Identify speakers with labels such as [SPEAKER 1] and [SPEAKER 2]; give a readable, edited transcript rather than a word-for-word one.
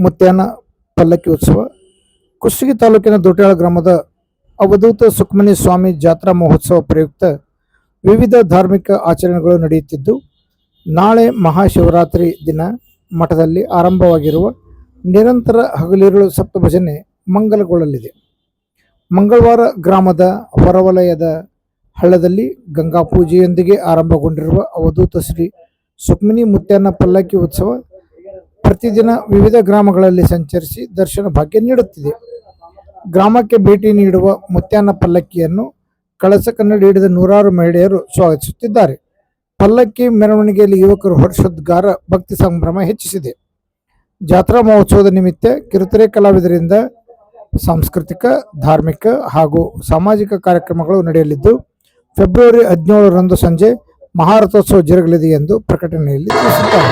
[SPEAKER 1] ಮುತ್ಯಾನ ಪಲ್ಲಕ್ಕಿ ಉತ್ಸವ. ಕುಷ್ಟಗಿ ತಾಲೂಕಿನ ದೊಡ್ಯಾಳ ಗ್ರಾಮದ ಅವಧೂತ ಸುಖಮನಿ ಸ್ವಾಮಿ ಜಾತ್ರಾ ಮಹೋತ್ಸವ ಪ್ರಯುಕ್ತ ವಿವಿಧ ಧಾರ್ಮಿಕ ಆಚರಣೆಗಳು ನಡೆಯುತ್ತಿದ್ದು, ನಾಳೆ ಮಹಾಶಿವರಾತ್ರಿ ದಿನ ಮಠದಲ್ಲಿ ಆರಂಭವಾಗಿರುವ ನಿರಂತರ ಹಗಲಿರುಳು ಸಪ್ತಭಜನೆ ಮಂಗಲಗೊಳ್ಳಲಿದೆ. ಮಂಗಳವಾರ ಗ್ರಾಮದ ಹೊರವಲಯದ ಹಳ್ಳದಲ್ಲಿ ಗಂಗಾ ಪೂಜೆಯೊಂದಿಗೆ ಆರಂಭಗೊಂಡಿರುವ ಅವಧೂತ ಶ್ರೀ ಸುಖಮನಿ ಮುತ್ಯಾನ ಪಲ್ಲಕ್ಕಿ ಉತ್ಸವ ಪ್ರತಿದಿನ ವಿವಿಧ ಗ್ರಾಮಗಳಲ್ಲಿ ಸಂಚರಿಸಿ ದರ್ಶನ ಭಾಗ್ಯ ನೀಡುತ್ತಿದೆ. ಗ್ರಾಮಕ್ಕೆ ಭೇಟಿ ನೀಡುವ ಮುತ್ಯಾನ ಪಲ್ಲಕ್ಕಿಯನ್ನು ಕಳಸ ಕನ್ನಡಿ ಹಿಡಿದ ನೂರಾರು ಮಹಿಳೆಯರು ಸ್ವಾಗತಿಸುತ್ತಿದ್ದಾರೆ. ಪಲ್ಲಕ್ಕಿ ಮೆರವಣಿಗೆಯಲ್ಲಿ ಯುವಕರು ಹರ್ಷೋದ್ಗಾರ, ಭಕ್ತಿ ಸಂಭ್ರಮ ಹೆಚ್ಚಿಸಿದೆ. ಜಾತ್ರಾ ಮಹೋತ್ಸವದ ನಿಮಿತ್ತ ಕಿರುತೆರೆ ಕಲಾವಿದರಿಂದ ಸಾಂಸ್ಕೃತಿಕ, ಧಾರ್ಮಿಕ ಹಾಗೂ ಸಾಮಾಜಿಕ ಕಾರ್ಯಕ್ರಮಗಳು ನಡೆಯಲಿದ್ದು, ಫೆಬ್ರವರಿ 17ರಂದು ಸಂಜೆ ಮಹಾರಥೋತ್ಸವ ಜರುಗಲಿದೆ ಎಂದು ಪ್ರಕಟಣೆಯಲ್ಲಿ ತಿಳಿಸಿದ್ದಾರೆ.